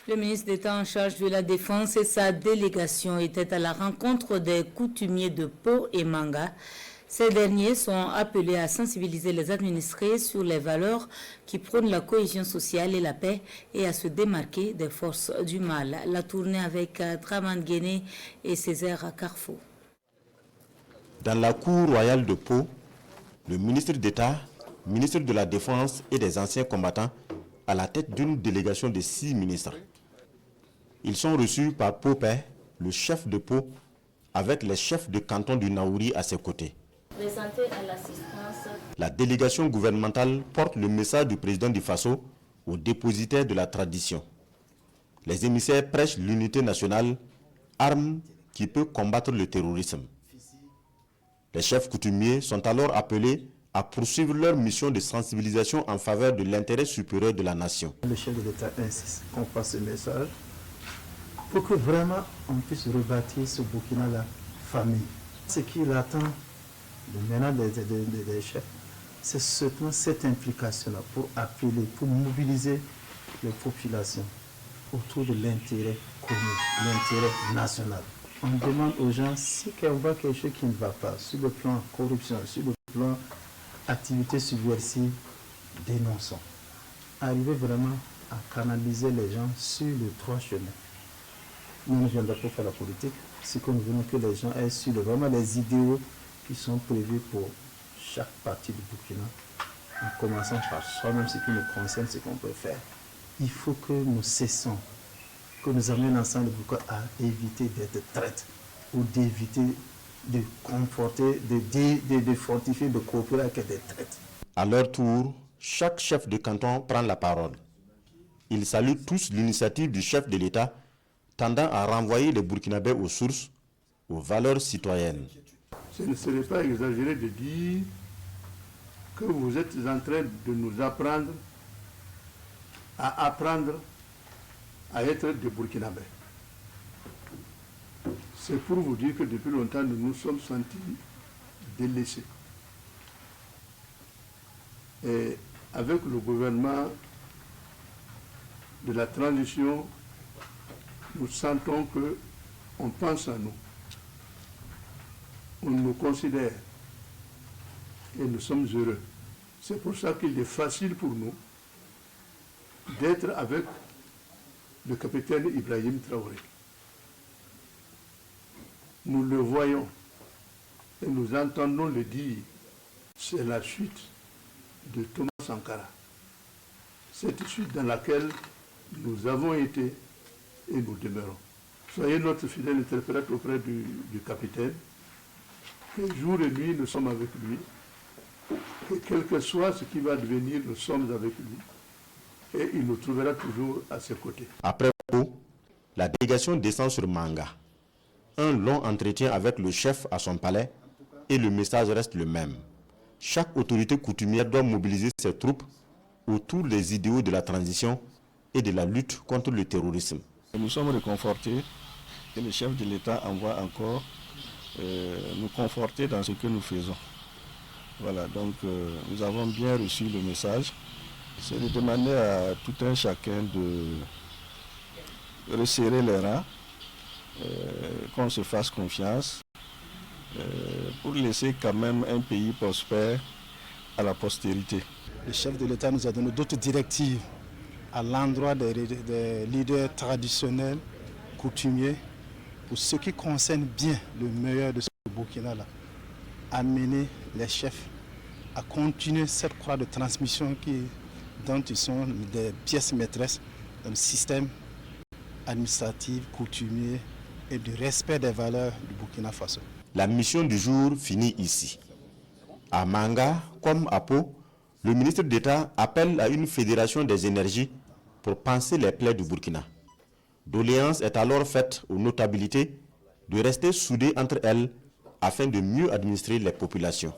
Le ministre d'État en charge de la Défense et sa délégation étaient à la rencontre des coutumiers de Pau et Manga. Ces derniers sont appelés à sensibiliser les administrés sur les valeurs qui prônent la cohésion sociale et la paix et à se démarquer des forces du mal. La tournée avec Draman Guéné et Césaire Carrefour. Dans la cour royale de Pau, le ministre d'État, ministre de la Défense et des anciens combattants à la tête d'une délégation de 6 ministres. Ils sont reçus par Popé, le chef de Pau, avec les chefs de canton du Naouri à ses côtés. La délégation gouvernementale porte le message du président du Faso aux dépositaires de la tradition. Les émissaires prêchent l'unité nationale, arme qui peut combattre le terrorisme. Les chefs coutumiers sont alors appelés à poursuivre leur mission de sensibilisation en faveur de l'intérêt supérieur de la nation. Le chef de l'État insiste qu'on fasse ce message pour que vraiment on puisse rebâtir ce Burkina la famille. Ce qu'il attend maintenant des chefs, c'est seulement cette implication-là pour appeler, pour mobiliser les populations autour de l'intérêt commun, l'intérêt national. On demande aux gens, si on voit quelque chose qui ne va pas, sur le plan corruption, sur le plan activité subversive, dénonçons. Arriver vraiment à canaliser les gens sur le droit chemin. Nous ne viendrons pas faire la politique, c'est que nous voulons que les gens aient sur vraiment les idéaux qui sont prévus pour chaque partie du Burkina, en commençant par soi-même, ce qui nous concerne, ce qu'on peut faire. Il faut que nous cessons, que nous amenions l'ensemble du Burkina à éviter d'être traîtres ou d'éviter de conforter, de fortifier, de coopérer avec des traîtres. À leur tour, chaque chef de canton prend la parole. Ils saluent tous l'initiative du chef de l'État tendant à renvoyer les Burkinabés aux sources, aux valeurs citoyennes. Ce ne serait pas exagéré de dire que vous êtes en train de nous apprendre à être des Burkinabés. C'est pour vous dire que depuis longtemps, nous nous sommes sentis délaissés. Et avec le gouvernement de la transition, nous sentons qu'on pense à nous. On nous considère et nous sommes heureux. C'est pour ça qu'il est facile pour nous d'être avec le capitaine Ibrahim Traoré. Nous le voyons et nous entendons le dire. C'est la suite de Thomas Sankara. Cette suite dans laquelle nous avons été et nous demeurons. Soyez notre fidèle interprète auprès du capitaine. Que jour et nuit, nous sommes avec lui. Et quel que soit ce qui va devenir, nous sommes avec lui. Et il nous trouvera toujours à ses côtés. Après Pau, la délégation descend sur Manga. Un long entretien avec le chef à son palais et le message reste le même. Chaque autorité coutumière doit mobiliser ses troupes autour des idéaux de la transition et de la lutte contre le terrorisme. Nous sommes réconfortés et le chef de l'État envoie encore nous conforter dans ce que nous faisons. Voilà, donc nous avons bien reçu le message. C'est de demander à tout un chacun de resserrer les rangs, qu'on se fasse confiance, pour laisser quand même un pays prospère à la postérité. Le chef de l'État nous a donné d'autres directives à l'endroit des leaders traditionnels, coutumiers, pour ce qui concerne bien le meilleur de ce Burkina-là, amener les chefs à continuer cette croix de transmission dont ils sont des pièces maîtresses dans le système administratif, coutumier et du respect des valeurs du Burkina Faso. La mission du jour finit ici. À Manga, comme à Pau, le ministre d'État appelle à une fédération des énergies pour panser les plaies du Burkina. Doléance est alors faite aux notabilités de rester soudées entre elles afin de mieux administrer les populations.